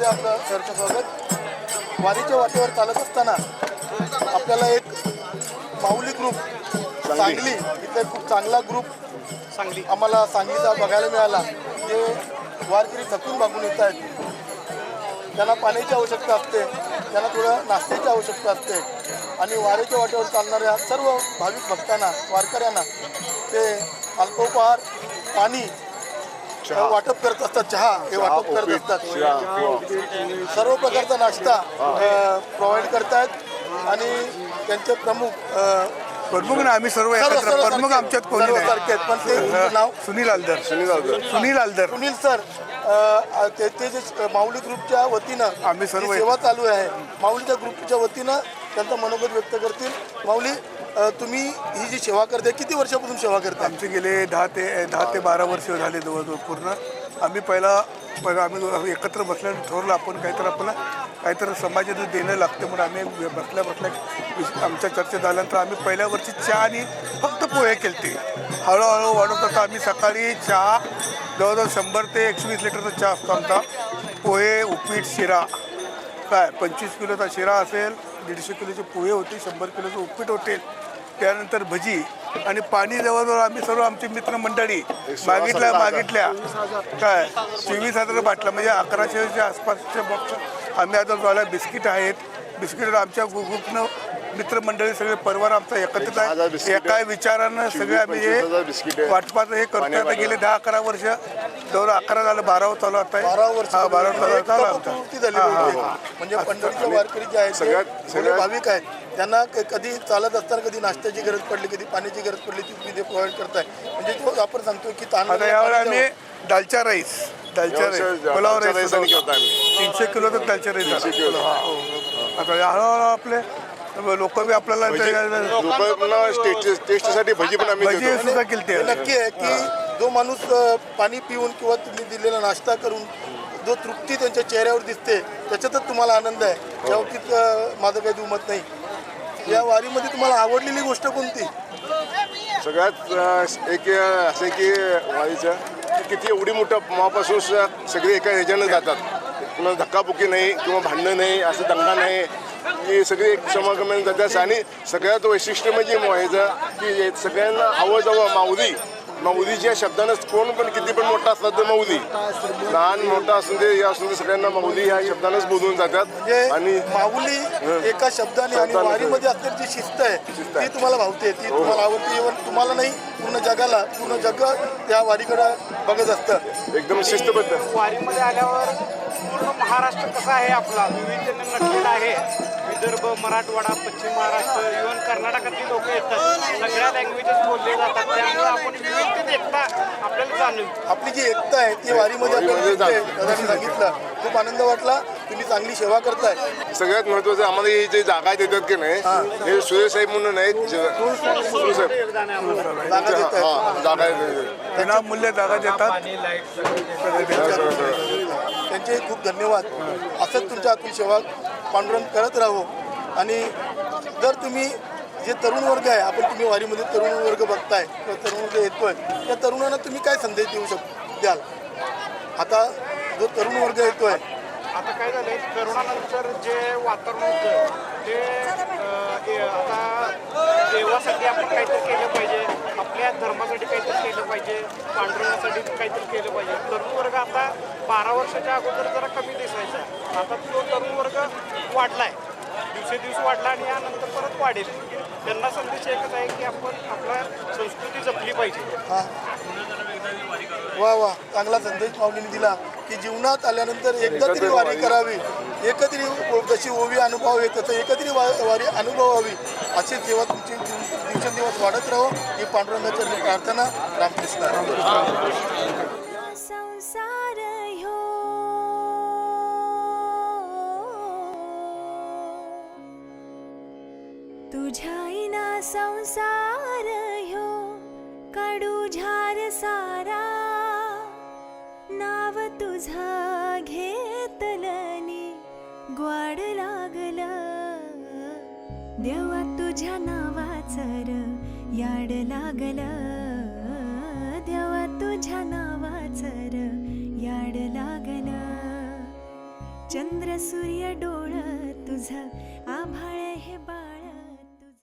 आपलं सहर्ष स्वागत. वारीच्या वाटेवर चालत असताना आपल्याला एक माऊली ग्रुप सांगली इथे खूप चांगला ग्रुप आम्हाला सांगलीचा बघायला मिळाला. जे वारकरी थकून भागून येत आहेत, त्यांना पाण्याची आवश्यकता असते, त्यांना थोडं नाश्त्याची आवश्यकता असते आणि वारीच्या वाटेवर चालणाऱ्या सर्व भाविक भक्तांना वारकऱ्यांना ते अल्पोपहार पाणी वाटप करत असतात, चहा हे वाटप करत असतात, सर्व प्रकारचा नाश्ता प्रोव्हाइड करतायत आणि त्यांचे प्रमुख ना आम्ही सर्व एकत्र प्रमुख आमच्यात कोणी सारखे आहेत. पण ते नाव सुनील आलदर सुनील सर ते जे माऊली ग्रुपच्या वतीनं आम्ही सर्व सेवा चालू आहे, माऊलीच्या ग्रुपच्या वतीनं त्यांचं मनोगत व्यक्त करतील. माऊली, तुम्ही ही जी सेवा करते, किती वर्षापासून सेवा करता? आमचे गेले 10 ते 12 वर्ष झाले जवळजवळ पूर्ण. आम्ही पहिला आम्ही एकत्र बसल्यानं ठरवलं आपण काहीतरी समाजाला देणं लागतं म्हणून आम्ही बसल्या आमच्या चर्चा झाल्यानंतर आम्ही पहिल्या वर्षी चहा आणि फक्त पोहे केलते. हळूहळू वाढवत आता आम्ही सकाळी चहा जवळजवळ 100 ते 120 लिटरचा चहा असतो आमचा. पोहे, उपीट, शिरा, काय 25 किलोचा शिरा असेल, 150 किलोचे पोहे होते, 100 किलोचं उपीट होते, त्यानंतर भजी आणि पाणी जवळजवळ आम्ही सर्व आमची मित्रमंडळी मागितल्या काय 24,000 बाटल्या म्हणजे 1100च्या आसपासच्या बॉक्स आम्ही आता झाला. बिस्किट आहेत, बिस्किट आमच्या ग्रुपनं मित्रमंडळी सगळे परिवार आमचा एकत्रित आहे. एका विचारानं सगळे आम्ही हे वाटपाचं हे करतो. आता गेले 10-11 वर्ष जवळ 11 झालं, 12 चालू आता 12 चालू आमचा. म्हणजे पंढरीचे वारकरी जे आहेत सगळे भाविक आहेत, त्यांना कधी चालत असताना कधी नाश्त्याची गरज पडली, कधी पाण्याची गरज पडली, ती तुम्ही ते प्रोव्हाइड करताय. म्हणजे आपण सांगतो की आता यावेळी आम्ही दालचा राईस पुलाव राईस 300 किलो तर दालचा राईस. आता हळूहळू आपले लोक बी आपल्याला टेस्टसाठी भजी पण आम्ही भजी सुद्धा केली. नक्की आहे की जो माणूस पाणी पिऊन किंवा तुम्ही दिलेला नाश्ता करून जो तृप्ती त्यांच्या चेहऱ्यावर दिसते, त्याच्यातच तुम्हाला आनंद आहे. या बाबतीत माझं काही दुमत नाही. या वारीमध्ये तुम्हाला आवडलेली गोष्ट कोणती? सगळ्यात एक असं की वारीचं किती एवढी मोठ्या मापासून सगळे एका ह्याच्यानं जातात, पुन्हा धक्काबुक्की नाही किंवा भांडणं नाही, असं दंगा नाही, की सगळे एक समागमाने जातात. आणि सगळ्यात वैशिष्ट्य म्हणजे ह्याचं की सगळ्यांना आवड माऊलीच्या शब्दानं कोण पण किती पण मोठा असला तर माऊली, लहान मोठा असून दे या असून दे, सगळ्यांना माऊली ह्या शब्दानंच बोलून जातात. आणि माऊली एका शब्दाने आणि वारीमध्ये असलेली जी शिस्त आहे ती तुम्हाला भावते, ती तुम्हाला आवडते. इव्हन तुम्हाला नाही, पूर्ण जग त्या वारीकडे बघत असतं. एकदम शिस्तबद्ध. वारीमध्ये आल्यावर पूर्ण महाराष्ट्र कसा आहे आपला विविधतेने नटलेला आहे. विदर्भ, मराठवाडा, पश्चिम महाराष्ट्र, इव्हन कर्नाटकातली लोक येतात, सगळ्या लँग्वेजेस बोलले जातात. त्यामुळे आपण विविधतेत एकता आपल्याला जाणवते. आपली जी एकता आहे ती वारीमध्ये आपल्याला सांगितलं. खूप आनंद वाटला. तुम्ही चांगली सेवा करताय. सगळ्यात महत्वाचं आम्हाला हे जे जागा देतात की नाही, हे सुरेश साहेब म्हणून आहेत, विनामूल्य जागा देतात. त्यांचे खूप धन्यवाद. असंच तुमच्या हातून सेवा पांडुरंग करत राहू. आणि जर तुम्ही जे तरुण वर्ग आहे, तुम्ही वारीमध्ये तरुण वर्ग बघताय किंवा तरुण वर्ग येतोय, त्या तरुणांना तुम्ही काय संदेश देऊ द्याल? आता जो तरुण वर्ग येतोय, आता काय झालं, करोनानंतर जे वातावरण होतं ते आता देवासाठी आपण काहीतरी केलं पाहिजे, आपल्या धर्मासाठी काहीतरी केलं पाहिजे, पांडुरंगासाठी काहीतरी केलं पाहिजे. तरुण वर्ग आता 12 वर्षाच्या अगोदर जरा कमी दिसायचा, आता तो तरुण वर्ग वाढलाय, दिवसेदिवस वाढला आणि यानंतर परत वाढेल. त्यांना संदेश एकच आहे की आपण आपल्या संस्कृती जपली पाहिजे. वा चांगला संदेश माऊलीने दिला की जीवनात आल्यानंतर एकदा तरी वारी करावी, एकतरी जशी ओवी अनुभवावी तसं एकतरी वारी अनुभवावी. अशी सेवा तुमची दिवसेंदिवस वाढत राहो ही पांडुरंगाची प्रार्थना. रामकृष्ण. संसार ह्यो तुझ्या इना संसार ह्यो काढू झार सारा, नाव तुझा घेतलनी ग्वाड लागल, देवा तुझ्या नावाचर याड लागल, देवा तुझ्या नावाचर याड लागल. चंद्र सूर्य डोळ तुझ आभाळ हे बा